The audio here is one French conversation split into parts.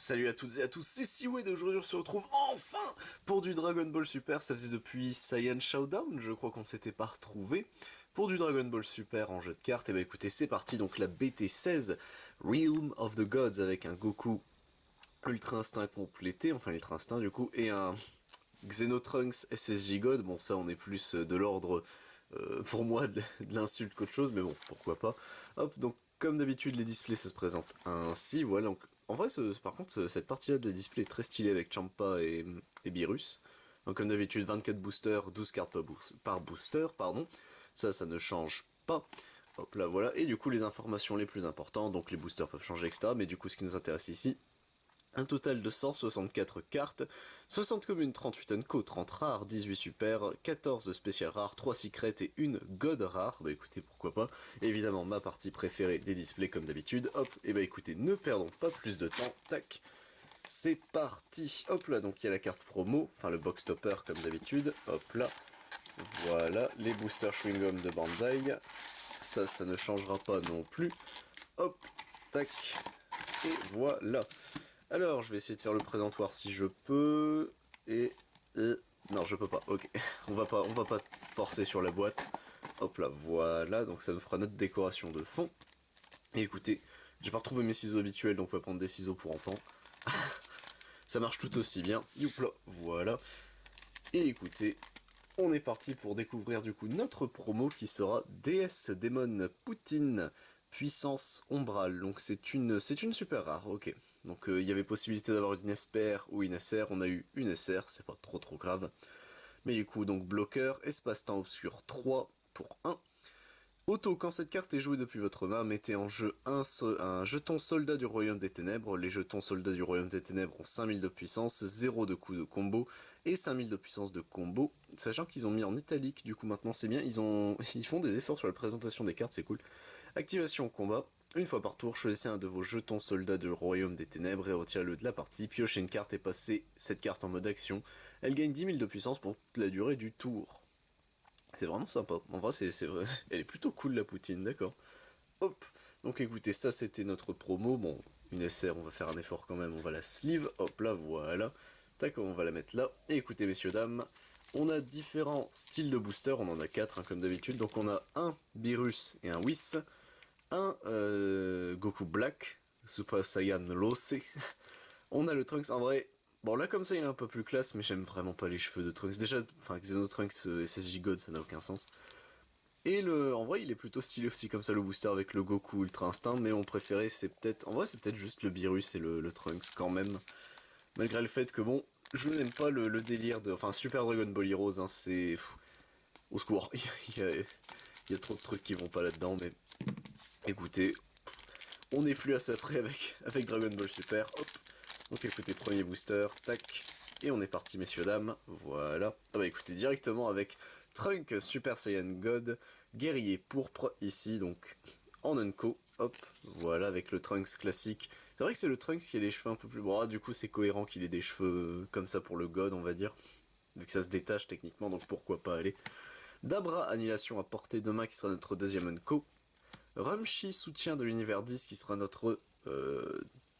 Salut à toutes et à tous, c'est Siwed et aujourd'hui on se retrouve enfin pour du Dragon Ball Super. Ça faisait depuis Saiyan Showdown, je crois qu'on s'était pas retrouvé pour du Dragon Ball Super en jeu de cartes. Et bah écoutez, c'est parti, donc la BT16 Realm of the Gods avec un Goku Ultra Instinct complété, enfin Ultra Instinct du coup, et un Xenotrunks SSJ God. Bon, ça on est plus de l'ordre pour moi de l'insulte qu'autre chose, mais bon, pourquoi pas. Hop, donc comme d'habitude les displays ça se présente ainsi, voilà. Donc en vrai, par contre, cette partie-là de la display est très stylée avec Champa et Beerus. Donc comme d'habitude, 24 boosters, 12 cartes par booster, pardon. Ça ne change pas. Hop là, voilà. Et du coup, les informations les plus importantes, donc les boosters peuvent changer, etc. Mais du coup, ce qui nous intéresse ici, un total de 164 cartes, 60 communes, 38 unco, 30 rares, 18 super, 14 spéciales rares, 3 secrets et une god rare. Bah écoutez, pourquoi pas. Évidemment, ma partie préférée des displays comme d'habitude. Hop, et bah écoutez, ne perdons pas plus de temps. Tac, c'est parti. Hop là, donc il y a la carte promo, enfin le box topper comme d'habitude. Hop là, voilà, les boosters chewing-gum de Bandai. Ça ne changera pas non plus. Hop, tac, et voilà. Alors, je vais essayer de faire le présentoir si je peux. Non, je peux pas. Ok. On va pas forcer sur la boîte. Hop là, voilà. Donc ça nous fera notre décoration de fond. Et écoutez, j'ai pas retrouvé mes ciseaux habituels, donc on va prendre des ciseaux pour enfants. Ça marche tout aussi bien. Youpla, voilà. Et écoutez, on est parti pour découvrir du coup notre promo qui sera DS Demon Poutine Puissance Ombrale. Donc c'est une super rare, ok. Donc il y avait possibilité d'avoir une SPR ou une SR, on a eu une SR, c'est pas trop grave. Mais du coup donc bloqueur, espace-temps obscur 3 pour 1. Auto, quand cette carte est jouée depuis votre main, mettez en jeu un jeton soldat du royaume des ténèbres. Les jetons soldats du royaume des ténèbres ont 5000 de puissance, 0 de coups de combo et 5000 de puissance de combo. Sachant qu'ils ont mis en italique, du coup maintenant c'est bien, ils font des efforts sur la présentation des cartes, c'est cool. Activation combat. Une fois par tour, choisissez un de vos jetons soldats du royaume des ténèbres et retirez-le de la partie. Piochez une carte et passez cette carte en mode action. Elle gagne 10 000 de puissance pour toute la durée du tour. C'est vraiment sympa. En vrai, c'est vrai. Elle est plutôt cool, la poutine, d'accord. Hop. Donc écoutez, ça c'était notre promo. Bon, une SR, on va faire un effort quand même. On va la sleeve. Hop là, voilà. Tac, on va la mettre là. Et écoutez, messieurs, dames, on a différents styles de booster. On en a 4, hein, comme d'habitude. Donc on a un Beerus et un Whis. Un Goku Black. Super Saiyan Lose. On a le Trunks, en vrai. Bon, là, comme ça, il est un peu plus classe, mais j'aime vraiment pas les cheveux de Trunks. Déjà, enfin, Xenotrunks SSJ God, ça n'a aucun sens. Et en vrai, il est plutôt stylé aussi, comme ça, le booster avec le Goku Ultra Instinct, mais mon préféré, c'est peut-être, en vrai, c'est peut-être juste le Beerus et le Trunks, quand même. Malgré le fait que, bon, je n'aime pas le délire de, enfin, Super Dragon Ball Heroes, hein, c'est, au secours, il y a trop de trucs qui vont pas là-dedans, mais, écoutez, on n'est plus assez près avec Dragon Ball Super, hop. Donc écoutez, premier booster, tac, et on est parti messieurs dames, voilà. Ah bah écoutez, directement avec Trunk Super Saiyan God, guerrier pourpre ici, donc en unco, hop, voilà, avec le Trunks classique. C'est vrai que c'est le Trunks qui a les cheveux un peu plus... Bon, du coup c'est cohérent qu'il ait des cheveux comme ça pour le God, on va dire, vu que ça se détache techniquement, donc pourquoi pas aller. Dabra, annihilation à portée de main qui sera notre deuxième unco. Rumshi, soutien de l'univers 10 qui sera notre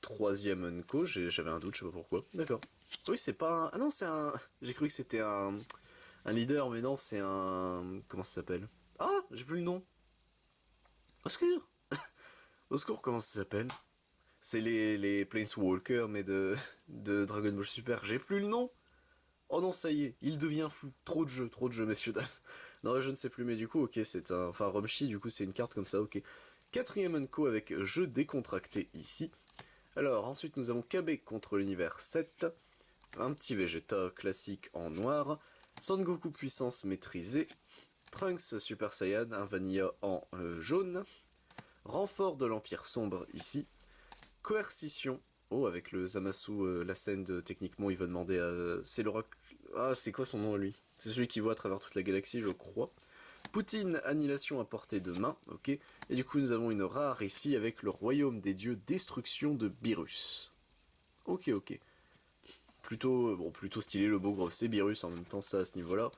troisième unco, j'avais un doute, je sais pas pourquoi. D'accord. Oui, c'est pas un... Ah non, c'est un... J'ai cru que c'était un leader, mais non, c'est un... Comment ça s'appelle? Ah, j'ai plus le nom. Au secours. Au secours, comment ça s'appelle? C'est les Planeswalkers, mais de Dragon Ball Super. J'ai plus le nom. Oh non, ça y est, il devient fou. Trop de jeux, messieurs, dames. Non, je ne sais plus, mais du coup, ok, c'est un... Enfin, Rumshi, du coup, c'est une carte comme ça, ok. Quatrième unco avec jeu décontracté ici. Alors, ensuite, nous avons KB contre l'univers 7. Un petit Vegeta classique en noir. Son Goku puissance maîtrisée. Trunks Super Saiyan, un Vanilla en jaune. Renfort de l'Empire sombre ici. Coercition. Oh, avec le Zamasu, la scène techniquement, il va demander à... C'est le rock... Ah, c'est quoi son nom à lui? C'est celui qui voit à travers toute la galaxie, je crois. Poutine, annihilation à portée de main, ok. Et du coup, nous avons une rare ici avec le royaume des dieux, destruction de Beerus. Ok, ok. Plutôt, bon, plutôt stylé, le beau gros, c'est Beerus en même temps, ça à ce niveau-là.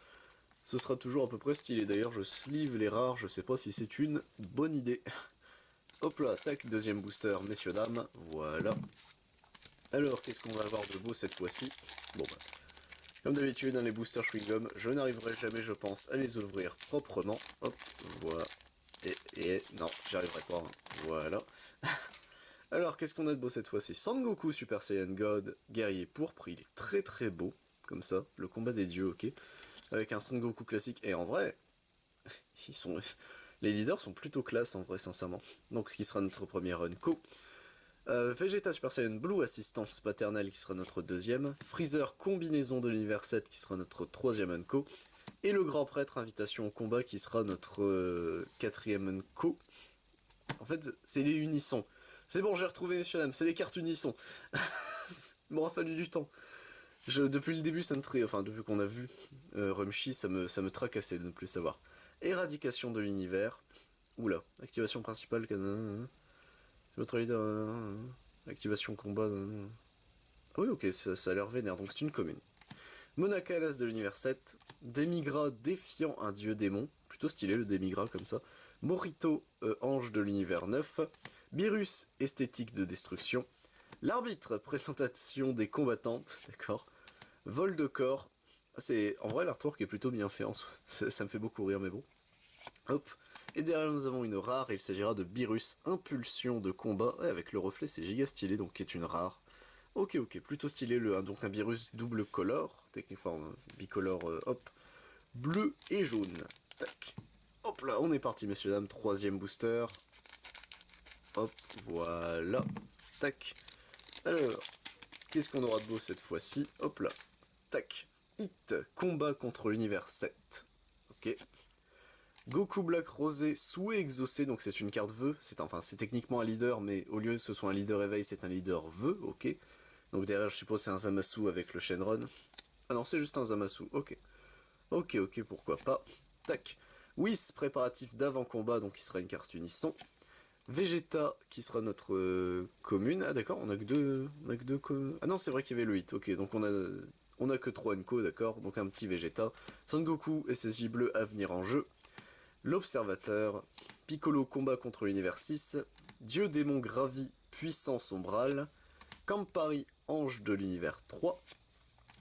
Ce sera toujours à peu près stylé. D'ailleurs, je sleeve les rares, je sais pas si c'est une bonne idée. Hop là, tac, deuxième booster, messieurs, dames, voilà. Alors, qu'est-ce qu'on va avoir de beau cette fois-ci? Bon, bah, comme d'habitude, dans les boosters chewing-gum, je n'arriverai jamais, je pense, à les ouvrir proprement. Hop, voilà. Et non, j'y arriverai pas. Hein. Voilà. Alors, qu'est-ce qu'on a de beau cette fois-ci? Sangoku Super Saiyan God, guerrier pourpre, il est très très beau, comme ça, le combat des dieux, ok. Avec un Sangoku classique, et en vrai, ils sont... les leaders sont plutôt classe en vrai, sincèrement. Donc, qui sera notre premier Runko. Vegeta Super Saiyan Blue, assistance paternelle, qui sera notre deuxième. Freezer combinaison de l'univers 7, qui sera notre troisième Unko. Et le grand prêtre invitation au combat, qui sera notre quatrième Unko. En fait, c'est les unissons. C'est bon, j'ai retrouvé, messieurs dames, c'est les cartes unissons. Il m'aura fallu du temps. Depuis le début, ça me enfin, depuis qu'on a vu Rumshi, ça me tracassait de ne plus savoir. Éradication de l'univers. Oula, activation principale. C'est votre leader. Activation combat. Ah oui, ok, ça a l'air vénère, donc c'est une commune. Monakalas de l'univers 7. Démigra défiant un dieu démon. Plutôt stylé le Démigra comme ça. Morito, ange de l'univers 9. Virus, esthétique de destruction. L'arbitre, présentation des combattants. D'accord. Vol de corps. C'est en vrai l'artwork est plutôt bien fait. Ça me fait beaucoup rire, mais bon. Hop. Et derrière nous avons une rare, il s'agira de Virus, impulsion de combat, ouais, avec le reflet c'est giga stylé, donc qui est une rare. Ok, plutôt stylé, donc un Virus double color, techniquement bicolore, hop, bleu et jaune. Tac. Hop là, on est parti messieurs dames, troisième booster. Hop, voilà. Tac. Alors, qu'est-ce qu'on aura de beau cette fois-ci? Hop là. Tac. Hit, combat contre l'univers 7. Ok. Goku Black Rosé, souhait exaucé, donc c'est une carte vœu, c'est techniquement un leader, mais au lieu que ce soit un leader éveil, c'est un leader vœu, ok. Donc derrière, je suppose c'est un Zamasu avec le Shenron. Ah non, c'est juste un Zamasu, ok. Ok, pourquoi pas. Tac. Whis, préparatif d'avant-combat, donc qui sera une carte unisson. Vegeta, qui sera notre commune. Ah d'accord, on a que deux... Ah non, c'est vrai qu'il y avait le hit, ok, donc on a que 3 Enko, d'accord, donc un petit Vegeta. Son Goku, SSJ bleu à venir en jeu. L'Observateur, Piccolo combat contre l'univers 6, Dieu démon gravi, puissance sombrale, Campari ange de l'univers 3,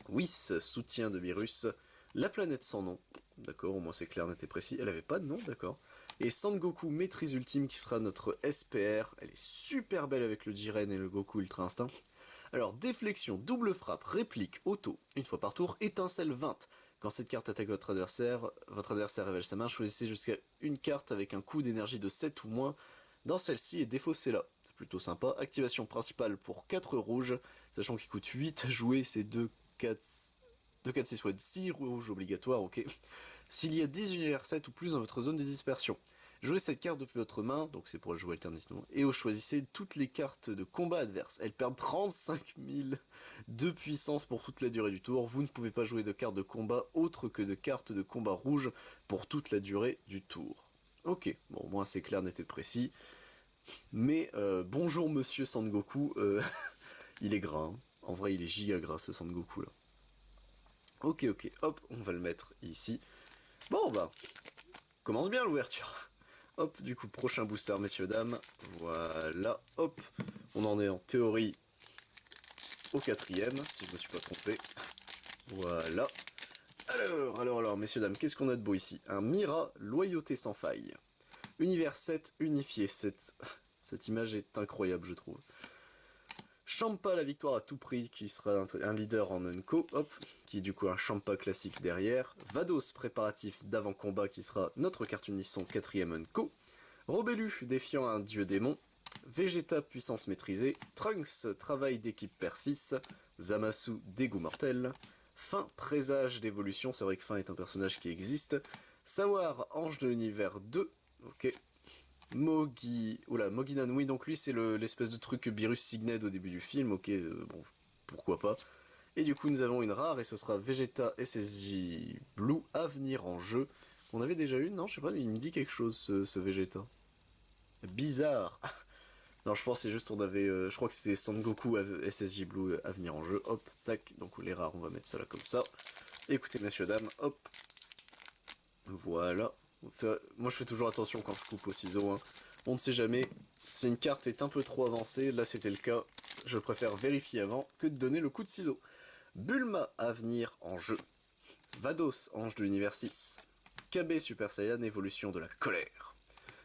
Whis soutien de Virus, la planète sans nom, d'accord, au moins c'est clair, net et précis, elle avait pas de nom, d'accord, et Sangoku maîtrise ultime qui sera notre SPR, elle est super belle avec le Jiren et le Goku Ultra Instinct. Alors déflexion, double frappe, réplique, auto, une fois par tour, étincelle 20. Quand cette carte attaque votre adversaire révèle sa main, choisissez jusqu'à une carte avec un coût d'énergie de 7 ou moins dans celle-ci et défaussez-la. C'est plutôt sympa. Activation principale pour 4 rouges, sachant qu'il coûte 8 à jouer, c'est 2, 4, 6, ouais, 6 rouges obligatoires, ok. S'il y a 10 univers 7 ou plus dans votre zone de dispersion, jouez cette carte depuis votre main, donc c'est pour le jouer alternativement, et vous choisissez toutes les cartes de combat adverses. Elles perdent 35 000 de puissance pour toute la durée du tour. Vous ne pouvez pas jouer de cartes de combat autres que de cartes de combat rouges pour toute la durée du tour. Ok, bon, moi c'est clair, net et précis. Mais bonjour monsieur Sangoku, il est gras, hein. En vrai il est giga gras ce Sangoku là. Ok, hop, on va le mettre ici. Bon bah, commence bien l'ouverture. Hop, du coup, prochain booster, messieurs, dames. Voilà, hop. On en est en théorie au 4ème, si je me suis pas trompé. Voilà. Alors, messieurs, dames, qu'est-ce qu'on a de beau ici? Un Mira, loyauté sans faille. Univers 7, unifié. Cette image est incroyable, je trouve. Champa, la victoire à tout prix, qui sera un leader en Unko, hop, qui est du coup un Champa classique derrière. Vados, préparatif d'avant-combat, qui sera notre carte unisson 4ème Unko. Robelu, défiant un dieu démon. Vegeta, puissance maîtrisée. Trunks, travail d'équipe père-fils. Zamasu, dégoût mortel. Fin, présage d'évolution, c'est vrai que Fin est un personnage qui existe. Sawar, ange de l'univers 2, ok. Moginan, oui, donc lui c'est l'espèce de truc que Beerus signait au début du film, ok, bon, pourquoi pas. Et du coup nous avons une rare, et ce sera Vegeta SSJ Blue à venir en jeu. On avait déjà une, non, je sais pas, il me dit quelque chose ce Vegeta. Bizarre. Non, je pense que c'est juste on avait, je crois que c'était Sangoku SSJ Blue à venir en jeu, hop, tac, donc les rares on va mettre ça là comme ça. Écoutez messieurs dames, hop, voilà. Moi je fais toujours attention quand je coupe au ciseau, hein. On ne sait jamais, si une carte est un peu trop avancée, là c'était le cas, je préfère vérifier avant que de donner le coup de ciseau. Bulma à venir en jeu. Vados, ange de l'univers 6. KB Super Saiyan, évolution de la colère.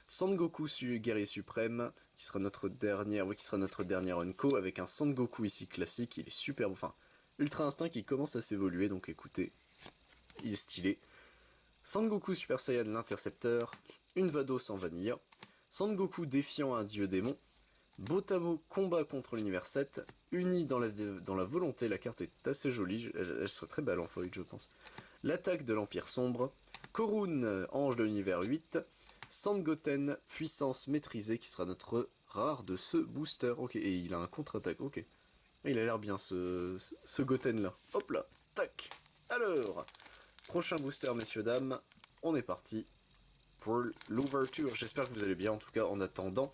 Sangoku guerrier suprême, qui sera notre dernière, qui sera notre dernière Unco, avec un Sangoku ici classique, il est super, enfin, Ultra Instinct qui commence à s'évoluer, donc écoutez, il est stylé. Sangoku Super Saiyan l'intercepteur, une Vados en vanilla, Sangoku défiant un dieu démon, Botamo combat contre l'univers 7, unis dans la volonté, la carte est assez jolie, elle serait très belle en foil je pense. L'attaque de l'Empire Sombre, Korun, ange de l'univers 8, Sangoten, puissance maîtrisée, qui sera notre rare de ce booster. Ok, et il a un contre-attaque, ok. Il a l'air bien ce Goten là. Hop là, tac. Alors, prochain booster messieurs dames, on est parti pour l'ouverture. J'espère que vous allez bien en tout cas en attendant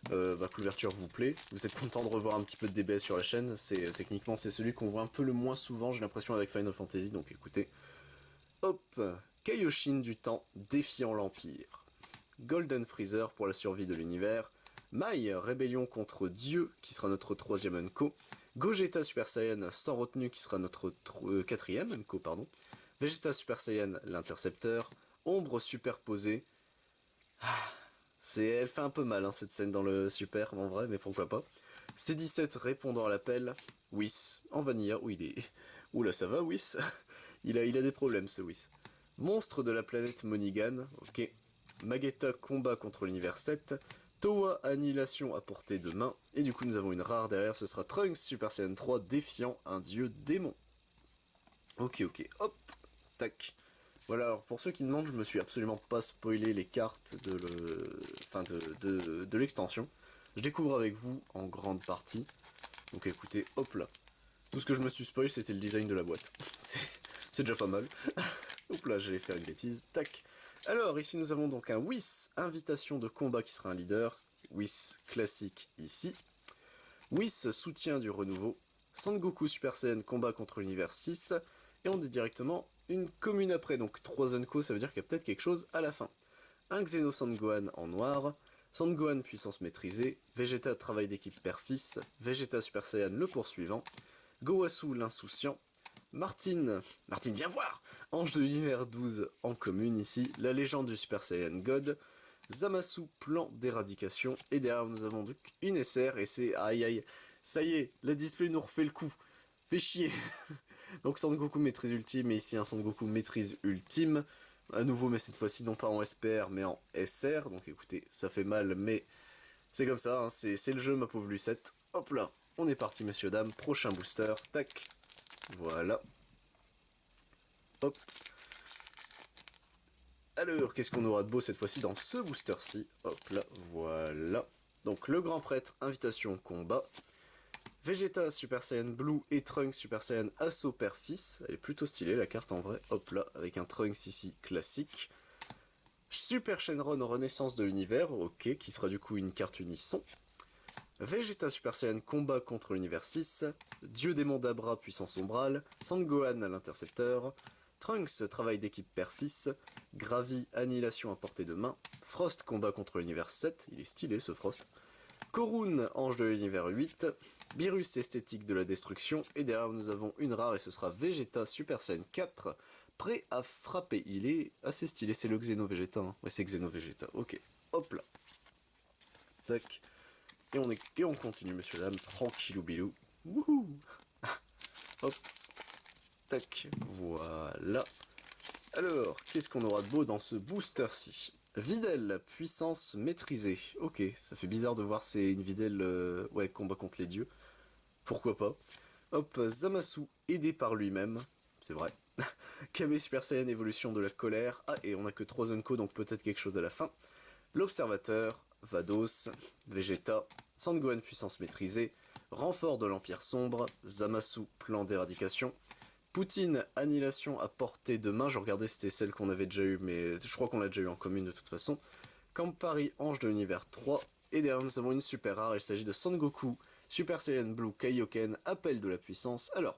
que l'ouverture vous plaît. Vous êtes content de revoir un petit peu de DBS sur la chaîne. Techniquement c'est celui qu'on voit un peu le moins souvent, j'ai l'impression avec Final Fantasy, donc écoutez. Hop, Kaioshin du temps défiant l'Empire. Golden Freezer pour la survie de l'univers. Mai, rébellion contre Dieu, qui sera notre troisième Unco. Gogeta Super Saiyan sans retenue, qui sera notre quatrième Unco, pardon. Vegeta Super Saiyan l'intercepteur. Ombre superposée. Elle fait un peu mal hein, cette scène dans le super, en vrai, mais pourquoi pas. C17 répondant à l'appel. Whis, en vanilla, où il est... Oula, ça va, Whis. il a des problèmes, ce Whis. Monstre de la planète Monigan, ok. Magetta combat contre l'univers 7. Towa annihilation à portée de main. Et du coup, nous avons une rare derrière, ce sera Trunks Super Saiyan 3 défiant un dieu démon. Ok, hop, tac. Voilà, alors pour ceux qui demandent, je me suis absolument pas spoilé les cartes de l'extension. Je découvre avec vous en grande partie. Donc écoutez, hop là. Tout ce que je me suis spoilé, c'était le design de la boîte. C'est déjà pas mal. Hop là, j'allais faire une bêtise. Tac. Alors, ici nous avons donc un Whis, invitation de combat qui sera un leader. Whis classique ici. Whis, soutien du renouveau. Sangoku Super Saiyan combat contre l'univers 6. Et on dit directement une commune après, donc 3 Unco, ça veut dire qu'il y a peut-être quelque chose à la fin. Un Xeno Sangohan en noir, Sangohan puissance maîtrisée, Vegeta travail d'équipe père-fils, Vegeta Super Saiyan le poursuivant, Gowasu l'insouciant, Martine viens voir, Ange de l'univers 12 en commune ici, la légende du Super Saiyan God, Zamasu plan d'éradication, et derrière nous avons donc une SR, et c'est aïe aïe, ça y est, la display nous refait le coup, fait chier. Donc Sangoku maîtrise ultime, et ici un Sangoku maîtrise ultime, à nouveau mais cette fois-ci non pas en SPR mais en SR, donc écoutez, ça fait mal mais c'est comme ça, hein, c'est le jeu ma pauvre Lucette. Hop là, on est parti messieurs dames, prochain booster, tac, voilà. Hop. Alors, qu'est-ce qu'on aura de beau cette fois-ci dans ce booster-ci? Hop là, voilà. Donc le grand prêtre, invitation combat. Vegeta Super Saiyan Blue et Trunks Super Saiyan Assaut Père-Fils. Elle est plutôt stylée la carte en vrai. Hop là, avec un Trunks ici classique. Super Shenron Renaissance de l'univers, ok, qui sera du coup une carte unisson. Vegeta Super Saiyan combat contre l'univers 6. Dieu démon d'Abra puissance ombrale. Sangohan à l'intercepteur. Trunks travail d'équipe père-fils. Gravi annihilation à portée de main. Frost combat contre l'univers 7. Il est stylé ce Frost. Korun, ange de l'univers 8, Beerus esthétique de la destruction, et derrière nous avons une rare et ce sera Vegeta Super Saiyan 4, prêt à frapper. Il est assez stylé, c'est le Xeno Vegeta, hein. Ouais c'est Xeno Vegeta, ok, hop là. Tac, et on continue monsieur dame, tranquillou bilou, wouhou. Hop, tac, voilà. Alors, qu'est-ce qu'on aura de beau dans ce booster-ci? Videl, puissance maîtrisée. Ok, ça fait bizarre de voir c'est une Videl, ouais, combat contre les dieux. Pourquoi pas. Hop, Zamasu, aidé par lui-même. C'est vrai. KB Super Saiyan, évolution de la colère. Ah, et on a que 3 Unco, donc peut-être quelque chose à la fin. L'Observateur, Vados, Vegeta, Sangohan, puissance maîtrisée. Renfort de l'Empire Sombre, Zamasu, plan d'éradication. Poutine, annihilation à portée de main. Je regardais, c'était celle qu'on avait déjà eu, mais je crois qu'on l'a déjà eu en commune de toute façon. Campari, ange de l'univers 3. Et derrière, nous avons une super rare. Il s'agit de Sangoku, Super Saiyan Blue, Kaioken, appel de la puissance. Alors,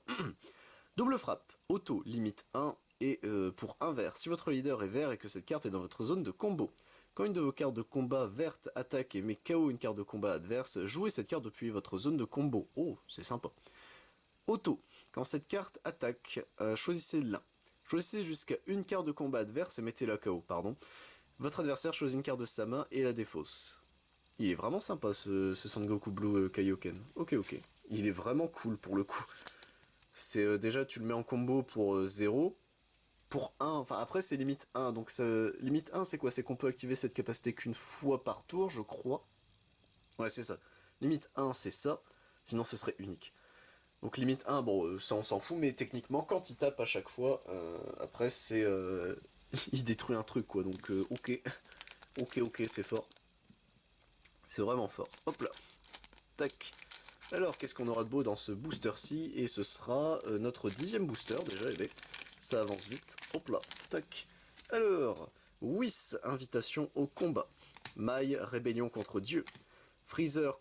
double frappe, auto, limite 1. Et pour un vert, si votre leader est vert et que cette carte est dans votre zone de combo, Quand une de vos cartes de combat verte attaque et met KO une carte de combat adverse, jouez cette carte depuis votre zone de combo. Oh, c'est sympa. Auto. Quand cette carte attaque, choisissez l'un. Choisissez jusqu'à une carte de combat adverse et mettez-la KO, pardon. Votre adversaire choisit une carte de sa main et la défausse. Il est vraiment sympa ce Sangoku Blue Kaioken. Ok. Il est vraiment cool pour le coup. C'est déjà tu le mets en combo pour 0. Pour 1, enfin après c'est limite 1. Donc limite 1 c'est quoi? C'est qu'on peut activer cette capacité qu'une fois par tour, je crois. Ouais, c'est ça. Limite 1 c'est ça. Sinon ce serait unique. Donc limite 1, bon ça on s'en fout, mais techniquement quand il tape à chaque fois, après c'est... il détruit un truc quoi, donc ok. Ok, c'est fort. C'est vraiment fort. Hop là. Tac. Alors, qu'est-ce qu'on aura de beau dans ce booster-ci? Et ce sera notre 10e booster, déjà, et bien, ça avance vite. Hop là, tac. Alors, Whis, invitation au combat. Mai, rébellion contre Dieu. Freezer,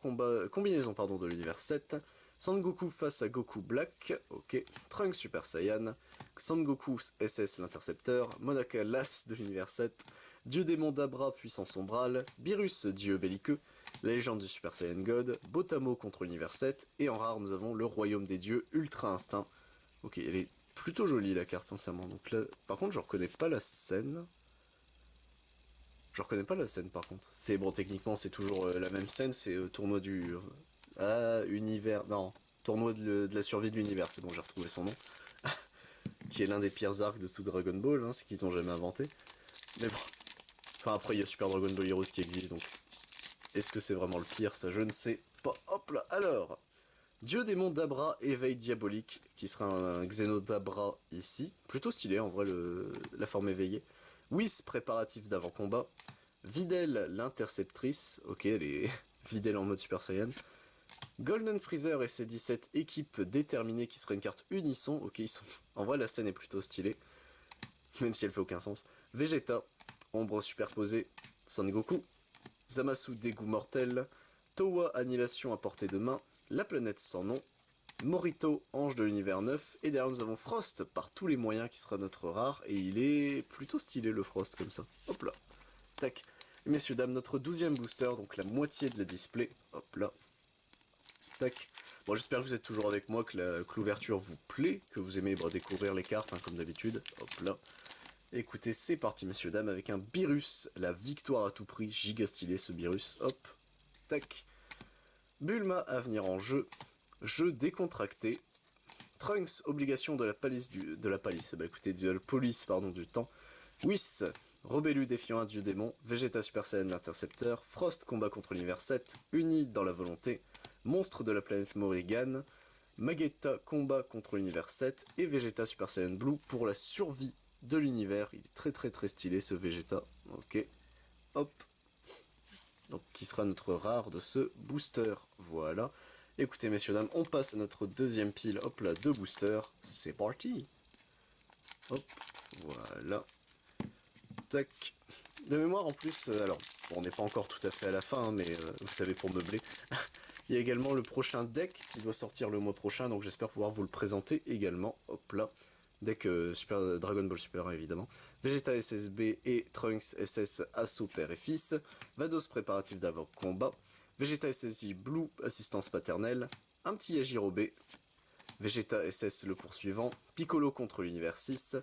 combinaison pardon, de l'univers 7. Sangoku face à Goku Black. Ok. Trunks Super Saiyan. Sangoku SS l'intercepteur. Monaka l'as de l'univers 7. Dieu démon d'Abra, puissance sombrale. Beerus, dieu belliqueux. La légende du Super Saiyan God, Botamo contre l'univers 7, et en rare nous avons le royaume des dieux, Ultra Instinct. Ok, elle est plutôt jolie la carte, sincèrement. Donc là, par contre, je reconnais pas la scène. Je reconnais pas la scène par contre. C'est bon, techniquement, c'est toujours la même scène, c'est tournoi du. Univers. Non, tournoi de la survie de l'univers, c'est bon, j'ai retrouvé son nom. Qui est l'un des pires arcs de tout Dragon Ball, hein, ce qu'ils ont jamais inventé. Mais bon. Enfin, après, il y a Super Dragon Ball Heroes qui existe donc. Est-ce que c'est vraiment le pire? Ça, je ne sais pas. Hop là, alors. Dieu démon d'Abra, éveil diabolique, qui sera un Xeno d'Abra ici. Plutôt stylé, en vrai, la forme éveillée. Whis, préparatif d'avant-combat. Videl, l'interceptrice. Ok, elle est Videl en mode Super Saiyan. Golden Freezer et ses 17 équipes déterminées, qui sera une carte unisson. Ok, ils sont... En vrai, la scène est plutôt stylée. Même si elle fait aucun sens. Vegeta, ombre superposée. Son Goku. Zamasu dégoût mortel, Towa annihilation à portée de main, la planète sans nom, Morito ange de l'univers 9, et derrière nous avons Frost par tous les moyens qui sera notre rare, et il est plutôt stylé le Frost comme ça. Hop là, tac. Et messieurs dames, notre 12e booster, donc la moitié de la display, hop là, tac. Bon, j'espère que vous êtes toujours avec moi, que l'ouverture vous plaît, que vous aimez découvrir les cartes hein, comme d'habitude, hop là. Écoutez, c'est parti messieurs dames avec un Beerus, la victoire à tout prix, giga stylé ce Beerus, hop, tac. Bulma à venir en jeu, jeu décontracté. Trunks, obligation de la police du temps. Whis, Rebellu défiant un dieu démon. Vegeta Super Saiyan l'intercepteur. Frost, combat contre l'univers 7, uni dans la volonté. Monstre de la planète Morrigan. Magetta, combat contre l'univers 7. Et Vegeta Super Saiyan Blue pour la survie de l'univers. Il est très stylé ce Vegeta. Ok. Hop. Donc qui sera notre rare de ce booster. Voilà. Écoutez messieurs dames, on passe à notre deuxième pile. Hop là, de boosters. C'est parti. Hop. Voilà. Tac. De mémoire en plus, alors, bon, on n'est pas encore tout à fait à la fin, hein, mais vous savez pour meubler. Il y a également le prochain deck qui doit sortir le mois prochain, donc j'espère pouvoir vous le présenter également. Hop là. Deck Super Dragon Ball Super évidemment. Vegeta SSB et Trunks SS Assaut Père et Fils. Vados préparatif d'avant combat. Vegeta SSJ Blue assistance paternelle. Un petit Yajirobe. Vegeta SS le poursuivant. Piccolo contre l'univers 6.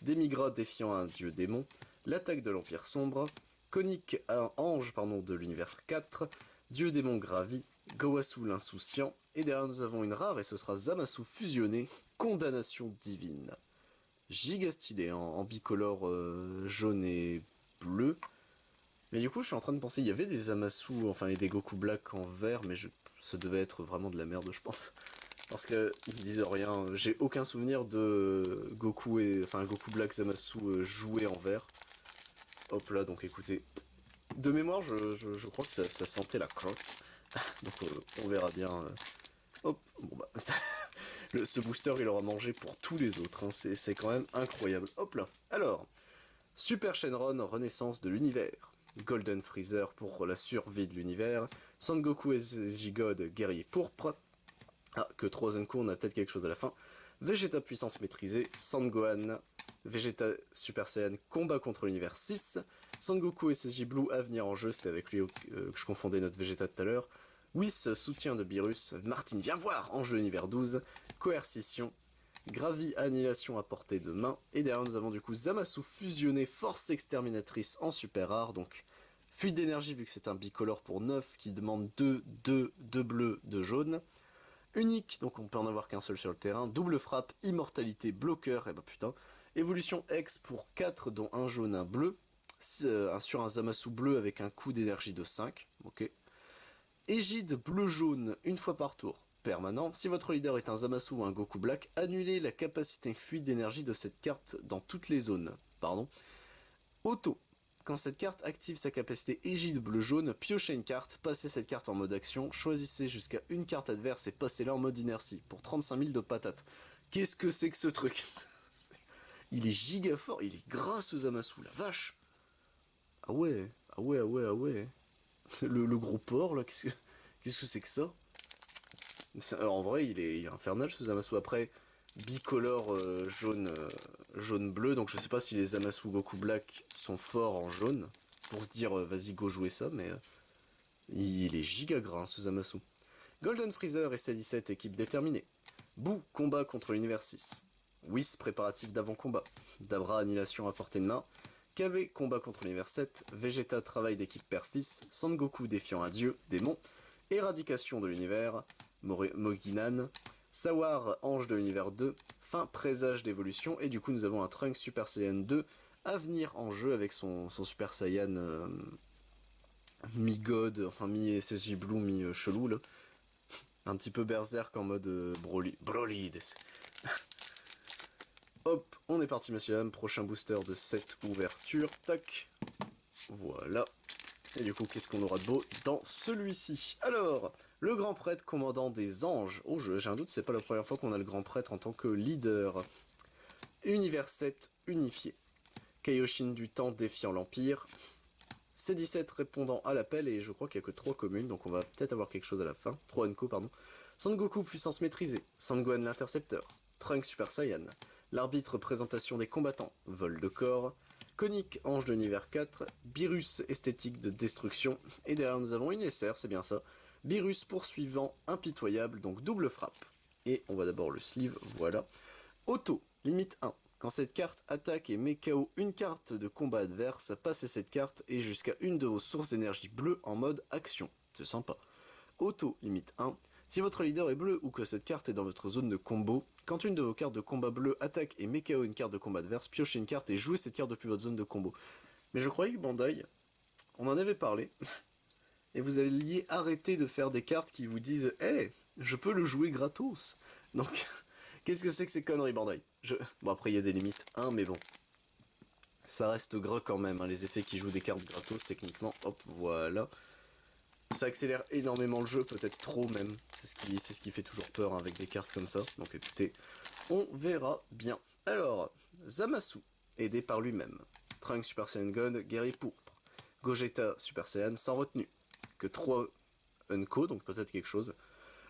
Demigra défiant un dieu démon. L'attaque de l'Empire sombre. Conic un ange de l'univers 4. Dieu démon gravi. Gowasu l'insouciant. Et derrière nous avons une rare et ce sera Zamasu fusionné. Condamnation divine. Giga stylé en bicolore jaune et bleu. Mais du coup je suis en train de penser, il y avait des Zamasu, enfin et des Goku Black en vert, mais ça devait être vraiment de la merde je pense. Parce que ils me disent rien, j'ai aucun souvenir de Goku Goku Black Zamasu joué en vert. Hop là, donc écoutez. De mémoire je crois que ça sentait la crotte. Donc on verra bien. Hop, bon bah. Ce booster il aura mangé pour tous les autres, hein. C'est quand même incroyable. Hop là. Alors, Super Shenron, renaissance de l'univers. Golden Freezer pour la survie de l'univers. Sangoku SSJ God, guerrier pourpre. Ah, que Trozenko, on a peut-être quelque chose à la fin. Vegeta puissance maîtrisée. Sangohan, Vegeta Super Saiyan combat contre l'univers 6. Sangoku et SSJ Blue à venir en jeu, c'était avec lui que je confondais notre Vegeta tout à l'heure. Whis, soutien de Beerus. Martin, viens voir, ange de l'univers 12. Coercition. Gravi, annihilation à portée de main. Et derrière, nous avons du coup Zamasu fusionné, force exterminatrice en super rare. Donc, fuite d'énergie, vu que c'est un bicolore pour 9 qui demande 2 bleus, 2 jaunes. Unique, donc on peut en avoir qu'un seul sur le terrain. Double frappe, immortalité, bloqueur, et bah putain. Évolution X pour 4, dont un jaune, un bleu. Sur un Zamasu bleu avec un coût d'énergie de 5. Ok. Égide bleu-jaune, une fois par tour. Permanent. Si votre leader est un Zamasu ou un Goku Black, annulez la capacité fuite d'énergie de cette carte dans toutes les zones. Pardon. Auto. Quand cette carte active sa capacité Égide bleu-jaune, piochez une carte, passez cette carte en mode action, choisissez jusqu'à une carte adverse et passez-la en mode inertie, pour 35 000 de patates. Qu'est-ce que c'est que ce truc? Il est giga fort, il est gras ce Zamasu, la vache. Ah ouais, ah ouais, ah ouais, ah ouais. Le gros porc là, qu'est-ce que c'est que ça? En vrai, il est infernal ce Zamasu. Après, bicolore jaune-bleu, donc je sais pas si les Zamasu Goku Black sont forts en jaune, pour se dire vas-y go jouer ça, mais il est giga gras ce Zamasu. Golden Freezer et C17 équipe déterminée. Boo, combat contre l'univers 6. Whis, préparatif d'avant-combat. Dabra, annihilation à portée de main. KB, combat contre l'univers 7. Vegeta, travail d'équipe père-fils. Sangoku, défiant un dieu, démon. Éradication de l'univers. Moginan. Sawar, ange de l'univers 2. Fin, présage d'évolution. Et du coup, nous avons un Trunks Super Saiyan 2 à venir en jeu avec son Super Saiyan mi-god, enfin mi-SSJ Blue, mi-chelou là. Un petit peu berserk en mode Broly. Broly. Hop, on est parti, monsieur dames. Prochain booster de cette ouverture. Tac. Voilà. Et du coup, qu'est-ce qu'on aura de beau dans celui-ci? Alors, le grand prêtre commandant des anges. Oh, j'ai un doute, c'est pas la première fois qu'on a le grand prêtre en tant que leader. Univers 7 unifié. Kaioshin du temps défiant l'Empire. C17 répondant à l'appel, et je crois qu'il n'y a que 3 communes, donc on va peut-être avoir quelque chose à la fin. 3 Enko, pardon. Sangoku, puissance maîtrisée. Sangohan, l'intercepteur. Trunks, Super Saiyan. L'arbitre, présentation des combattants. Vol de corps. Conique, ange de l'univers 4. Beerus, esthétique de destruction. Et derrière, nous avons une SR, c'est bien ça. Beerus, poursuivant, impitoyable, donc double frappe. Et on va d'abord le sleeve, voilà. Auto, limite 1. Quand cette carte attaque et met KO une carte de combat adverse, passez cette carte et jusqu'à une de vos sources d'énergie bleue en mode action. C'est sympa. Auto, limite 1. Si votre leader est bleu ou que cette carte est dans votre zone de combo, quand une de vos cartes de combat bleu attaque et met KO une carte de combat adverse, piochez une carte et jouez cette carte depuis votre zone de combo. Mais je croyais que Bandai, on en avait parlé, et vous alliez arrêter de faire des cartes qui vous disent « Hey, je peux le jouer gratos !» Donc, qu'est-ce que c'est que ces conneries, Bandai? Bon, après, il y a des limites, hein, mais bon. Ça reste gras quand même, hein, les effets qui jouent des cartes gratos, techniquement. Hop, voilà. Ça accélère énormément le jeu, peut-être trop même. C'est ce qui fait toujours peur hein, avec des cartes comme ça. Donc écoutez, on verra bien. Alors, Zamasu, aidé par lui-même. Trunks Super Saiyan God, guerrier pourpre. Gogeta Super Saiyan sans retenue. Que 3 Unco, donc peut-être quelque chose.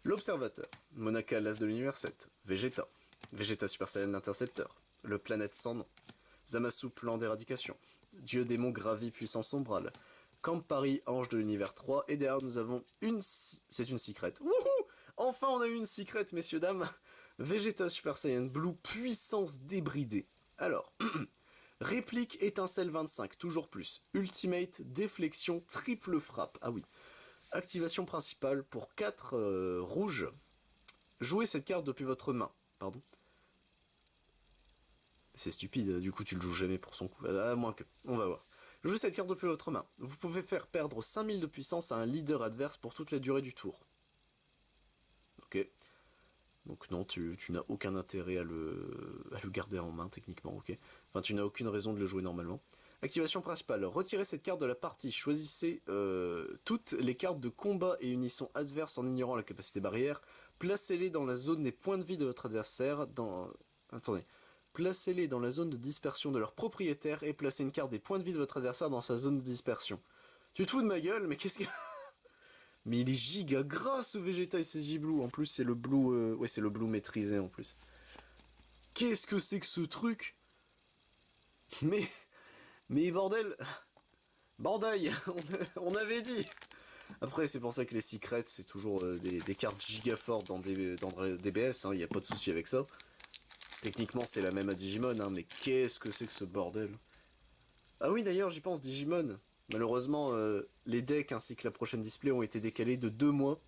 L'Observateur, Monaka l'As de l'univers 7. Vegeta. Vegeta Super Saiyan l'intercepteur. Le planète sans nom. Zamasu plan d'éradication. Dieu démon gravi puissance sombrale. Campari, ange de l'univers 3, et derrière nous avons c'est une secret. Wouhou! Enfin on a eu une secret, messieurs dames. Vegeta Super Saiyan Blue, puissance débridée. Alors, réplique étincelle 25, toujours plus. Ultimate, déflexion, triple frappe. Ah oui. Activation principale pour 4 rouges. Jouez cette carte depuis votre main. Pardon. C'est stupide, du coup tu le joues jamais pour son coup. À moins que. On va voir. Jouez cette carte depuis votre main. Vous pouvez faire perdre 5000 de puissance à un leader adverse pour toute la durée du tour. Ok. Donc non, tu n'as aucun intérêt à le garder en main, techniquement, ok. Enfin, tu n'as aucune raison de le jouer normalement. Activation principale. Retirez cette carte de la partie. Choisissez toutes les cartes de combat et unissons adverses en ignorant la capacité barrière. Placez-les dans la zone des points de vie de votre adversaire. Attendez. Placez-les dans la zone de dispersion de leur propriétaire et placez une carte des points de vie de votre adversaire dans sa zone de dispersion. Tu te fous de ma gueule, mais qu'est-ce que... Mais il est giga gras ce Vegeta SSJ Blue. En plus, c'est le Blue... Ouais, c'est le Blue maîtrisé en plus. Qu'est-ce que c'est que ce truc? Mais, mais bordel, Bandai, on avait dit. Après, c'est pour ça que les secrets, c'est toujours des cartes giga fortes dans DBS, il n'y a pas de souci avec ça. Techniquement, c'est la même à Digimon, hein, mais qu'est-ce que c'est que ce bordel? Ah oui, d'ailleurs, j'y pense, Digimon. Malheureusement, les decks ainsi que la prochaine display ont été décalés de 2 mois.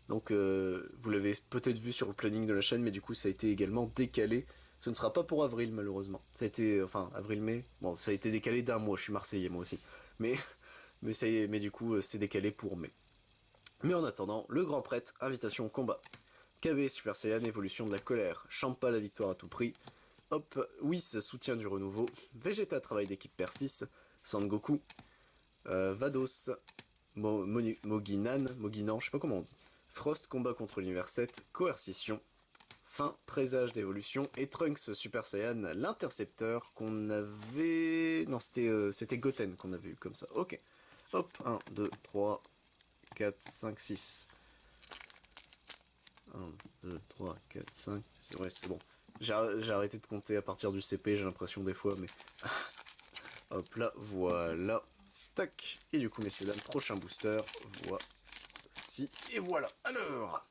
Donc, vous l'avez peut-être vu sur le planning de la chaîne, mais du coup, ça a été également décalé. Ce ne sera pas pour avril, malheureusement. Ça a été, enfin, avril-mai. Bon, ça a été décalé d'1 mois. Je suis marseillais, moi aussi. Mais, mais ça y est, mais du coup, c'est décalé pour mai. Mais en attendant, le grand prêtre, invitation au combat. KB, Super Saiyan, évolution de la colère. Champa, la victoire à tout prix. Hop, Whis, soutien du renouveau. Vegeta, travail d'équipe père-fils. Sangoku. Vados. Moginan, je sais pas comment on dit. Frost, combat contre l'univers 7. Coercition. Fin, présage d'évolution. Et Trunks, Super Saiyan, l'intercepteur qu'on avait... Non, c'était Goten qu'on avait eu comme ça. Ok. Hop, 1, 2, 3, 4, 5, 6. 1, 2, 3, 4, 5. C'est vrai, c'est bon. J'ai arrêté de compter à partir du CP, j'ai l'impression des fois, mais... Hop là, voilà. Tac. Et du coup, messieurs, dames, prochain booster. Voici. Et voilà. Alors,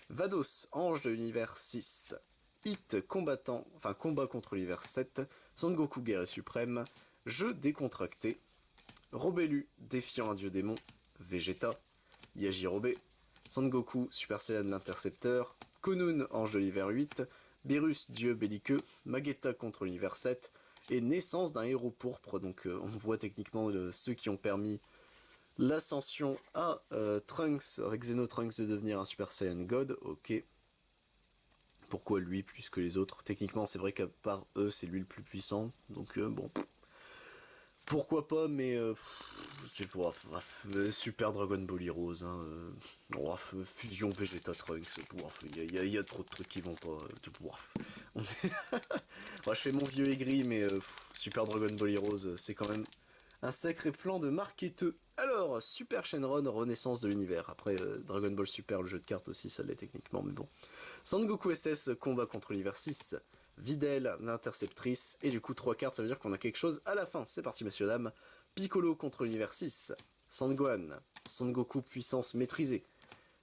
Vados, ange de l'univers 6. Hit, combattant, enfin combat contre l'univers 7. Son Goku, guerrier suprême. Jeu décontracté. Robelu, défiant un dieu démon. Vegeta. Yajirobe. Son Goku, Super Saiyan l'intercepteur. Konun, ange de l'univers 8. Beerus, dieu belliqueux. Magetta contre l'univers 7. Et naissance d'un héros pourpre. Donc on voit techniquement ceux qui ont permis l'ascension à Trunks, Xenotrunks de devenir un Super Saiyan God. Ok. Pourquoi lui plus que les autres? Techniquement, c'est vrai qu'à part eux, c'est lui le plus puissant. Donc bon. Pourquoi pas, mais Super Dragon Ball Heroes, hein, Fusion Vegeta Trunks, il y a trop de trucs qui vont pas. Moi, je fais mon vieux aigri, mais Super Dragon Ball Heroes, c'est quand même un sacré plan de marketeux. Alors, Super Shenron, renaissance de l'univers. Après, Dragon Ball Super, le jeu de cartes aussi, ça l'est techniquement, mais bon. Sangoku SS, combat contre l'univers 6. Videl, l'interceptrice, et du coup 3 cartes, ça veut dire qu'on a quelque chose à la fin. C'est parti, messieurs, dames. Piccolo contre l'univers 6. Sangohan, Son Goku, puissance maîtrisée.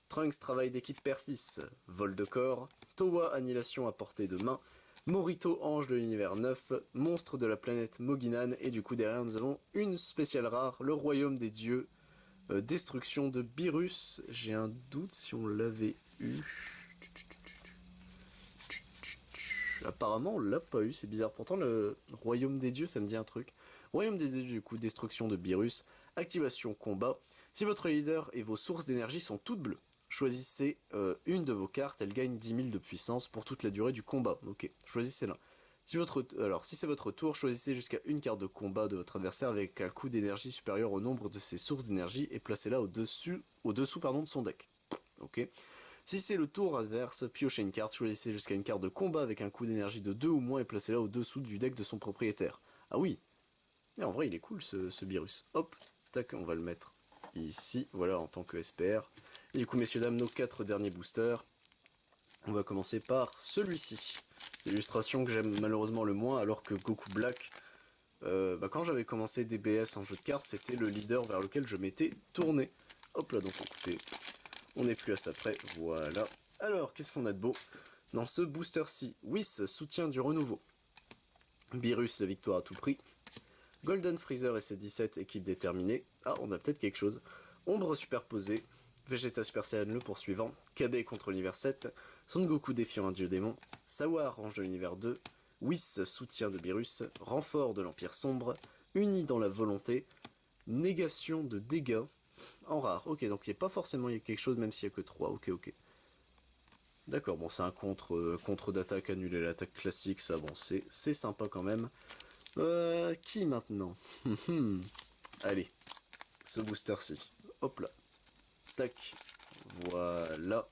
Trunks, travail d'équipe père-fils. Vol de corps. Towa, annihilation à portée de main. Morito, ange de l'univers 9. Monstre de la planète Moginan, et du coup derrière nous avons une spéciale rare, le royaume des dieux. Destruction de Beerus. J'ai un doute si on l'avait eu. Apparemment, on l'a pas eu, c'est bizarre. Pourtant, le royaume des dieux, ça me dit un truc. Royaume des dieux, du coup, destruction de Beerus. Activation combat. Si votre leader et vos sources d'énergie sont toutes bleues, choisissez une de vos cartes. Elle gagne 10 000 de puissance pour toute la durée du combat. Ok, choisissez-la. Si c'est votre tour, choisissez jusqu'à une carte de combat de votre adversaire avec un coût d'énergie supérieur au nombre de ses sources d'énergie et placez-la au-dessous de son deck. Ok. Si c'est le tour adverse, piochez une carte, choisissez jusqu'à une carte de combat avec un coût d'énergie de 2 ou moins et placez-la au-dessous du deck de son propriétaire. Ah oui. Et en vrai, il est cool ce Beerus. Hop, tac, on va le mettre ici, voilà, en tant que SPR. Et du coup, messieurs, dames, nos 4 derniers boosters. On va commencer par celui-ci. L'illustration que j'aime malheureusement le moins, alors que Goku Black, quand j'avais commencé DBS en jeu de cartes, c'était le leader vers lequel je m'étais tourné. Hop là, donc écoutez, on n'est plus à ça près, voilà. Alors, qu'est-ce qu'on a de beau dans ce booster-ci? Whis, soutien du renouveau. Beerus, la victoire à tout prix. Golden Freezer et ses 17, équipe déterminée. Ah, on a peut-être quelque chose. Ombre superposée. Vegeta Super Saiyan le poursuivant. KB contre l'univers 7. Son Goku défiant un dieu démon. Sawar, ange de l'univers 2. Whis, soutien de Beerus. Renfort de l'Empire sombre. Uni dans la volonté. Négation de dégâts. En rare. Ok, donc il n'y a pas forcément quelque chose, même s'il n'y a que 3. Ok, ok. D'accord, bon, c'est un contre d'attaque, annuler l'attaque classique, ça, bon, c'est sympa quand même. Qui maintenant? Allez, ce booster-ci. Hop là. Tac. Voilà.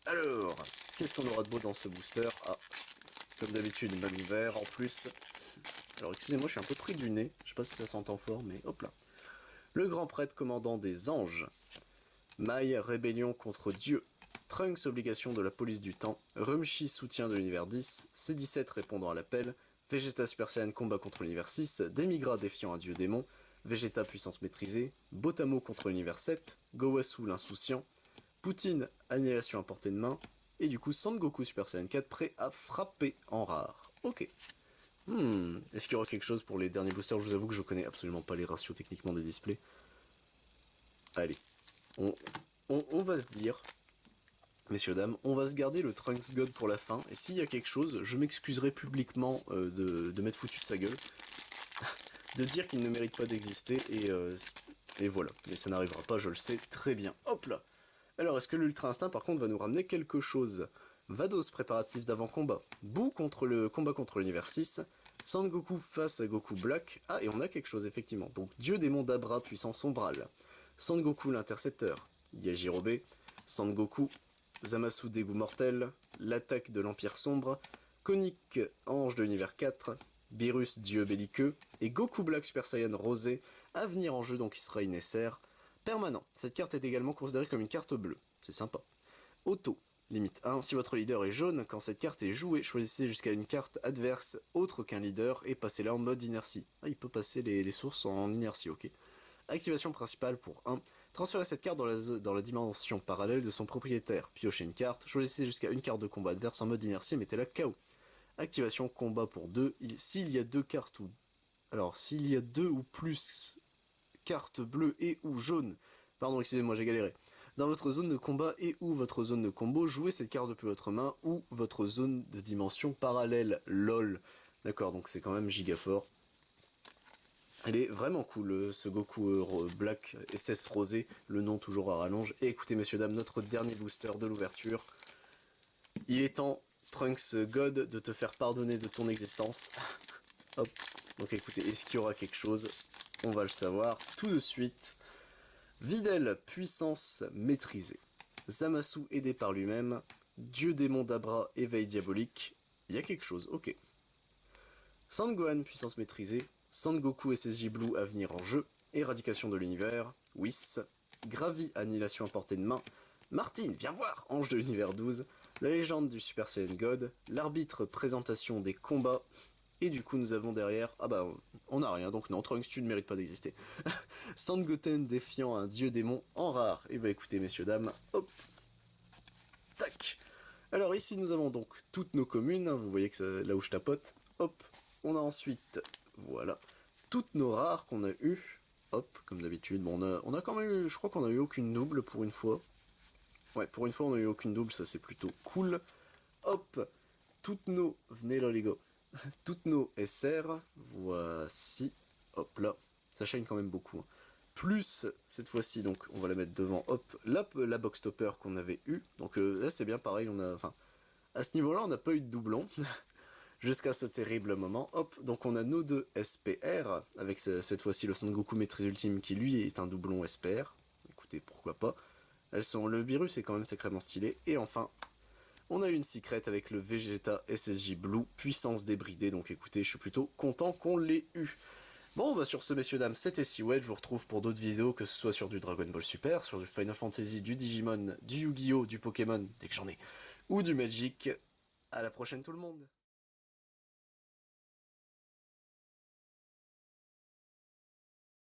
Alors, qu'est-ce qu'on aura de beau dans ce booster? Ah, comme d'habitude, même vert en plus. Alors, excusez-moi, je suis un peu pris du nez. Je sais pas si ça s'entend fort, mais hop là. Le grand prêtre commandant des anges. Mai, rébellion contre Dieu. Trunks, obligation de la police du temps. Rumshi, soutien de l'univers 10. C17, répondant à l'appel. Vegeta Super Saiyan combat contre l'univers 6, Demigra défiant un dieu démon, Vegeta puissance maîtrisée, Botamo contre l'univers 7, Gowasu l'insouciant, Poutine annihilation à portée de main, et du coup Sangoku Super Saiyan 4 prêt à frapper en rare. Ok. Est-ce qu'il y aura quelque chose pour les derniers boosters? Je vous avoue que je connais absolument pas les ratios techniquement des displays. Allez, on va se dire, messieurs dames, on va se garder le Trunks God pour la fin, et s'il y a quelque chose, je m'excuserai publiquement de m'être foutu de sa gueule, de dire qu'il ne mérite pas d'exister, et voilà. Mais ça n'arrivera pas, je le sais très bien. Hop là. Alors, est-ce que l'Ultra Instinct, par contre, va nous ramener quelque chose? Vados, préparatif d'avant-combat. Boo contre le combat contre l'univers 6. Sangoku face à Goku Black. Ah, et on a quelque chose, effectivement. Donc, Dieu démon d'Abra, puissance sombrale. Sangoku l'intercepteur. Yajirobe. Sangoku. Zamasu dégoût mortel. L'attaque de l'Empire sombre. Konik, ange de l'univers 4. Beerus, dieu belliqueux. Et Goku Black Super Saiyan rosé. À venir en jeu, donc il sera Inesser. Permanent. Cette carte est également considérée comme une carte bleue. C'est sympa. Auto. Limite 1. Si votre leader est jaune, quand cette carte est jouée, choisissez jusqu'à une carte adverse autre qu'un leader et passez-la en mode inertie. Ah, il peut passer les sources en inertie, ok. Activation principale pour 1. Transférez cette carte dans la dimension parallèle de son propriétaire. Piochez une carte. Choisissez jusqu'à une carte de combat adverse en mode inertie et mettez-la KO. Activation combat pour 2. S'il y a deux cartes ou... Alors, s'il y a deux ou plus cartes bleues et ou jaunes... Pardon, excusez-moi, j'ai galéré. Dans votre zone de combat et ou votre zone de combo, jouez cette carte depuis votre main ou votre zone de dimension parallèle. LOL. D'accord, donc c'est quand même giga fort. Elle est vraiment cool, ce Goku Black SS Rosé, le nom toujours à rallonge. Et écoutez, messieurs, dames, notre dernier booster de l'ouverture. Il est temps, Trunks God, de te faire pardonner de ton existence. Hop. Donc écoutez, est-ce qu'il y aura quelque chose? On va le savoir tout de suite. Videl, puissance maîtrisée. Zamasu aidé par lui-même. Dieu démon d'Abra, éveil diabolique. Il y a quelque chose, ok. Sangohan, puissance maîtrisée. Sangoku SSJ Blue à venir en jeu. Éradication de l'univers. Whis. Gravi, annihilation à portée de main. Martine, viens voir, ange de l'univers 12. La légende du Super Saiyan God. L'arbitre, présentation des combats. Et du coup, nous avons derrière... Ah bah, on n'a rien, donc non, Trunks, tu ne mérites pas d'exister. Sangoten défiant un dieu démon en rare. Et bah écoutez, messieurs, dames, hop. Tac. Alors ici, nous avons donc toutes nos communes. Hein, vous voyez que c'est là où je tapote. Hop. On a ensuite, voilà, toutes nos rares qu'on a eues. Hop, comme d'habitude. Bon, on a quand même eu... Je crois qu'on a eu aucune double pour une fois. Ouais, pour une fois, on a eu aucune double. Ça, c'est plutôt cool. Hop. Toutes nos... Venez là, les gars. Toutes nos SR, voici, hop là, ça shine quand même beaucoup. Hein. Plus, cette fois-ci, donc on va la mettre devant, hop, la box topper qu'on avait eu. Donc là c'est bien pareil, on a, enfin, à ce niveau-là on n'a pas eu de doublon, jusqu'à ce terrible moment. Hop, donc on a nos deux SPR, avec cette fois-ci le Sangoku Maîtrise Ultime qui lui est un doublon SPR. Écoutez, pourquoi pas. Le virus est quand même sacrément stylé. Et enfin, on a eu une secrète avec le Vegeta SSJ Blue, puissance débridée, donc écoutez, je suis plutôt content qu'on l'ait eu. Bon, bah sur ce, messieurs, dames, c'était Seaweed, je vous retrouve pour d'autres vidéos, que ce soit sur du Dragon Ball Super, sur du Final Fantasy, du Digimon, du Yu-Gi-Oh!, du Pokémon, dès que j'en ai, ou du Magic. À la prochaine tout le monde.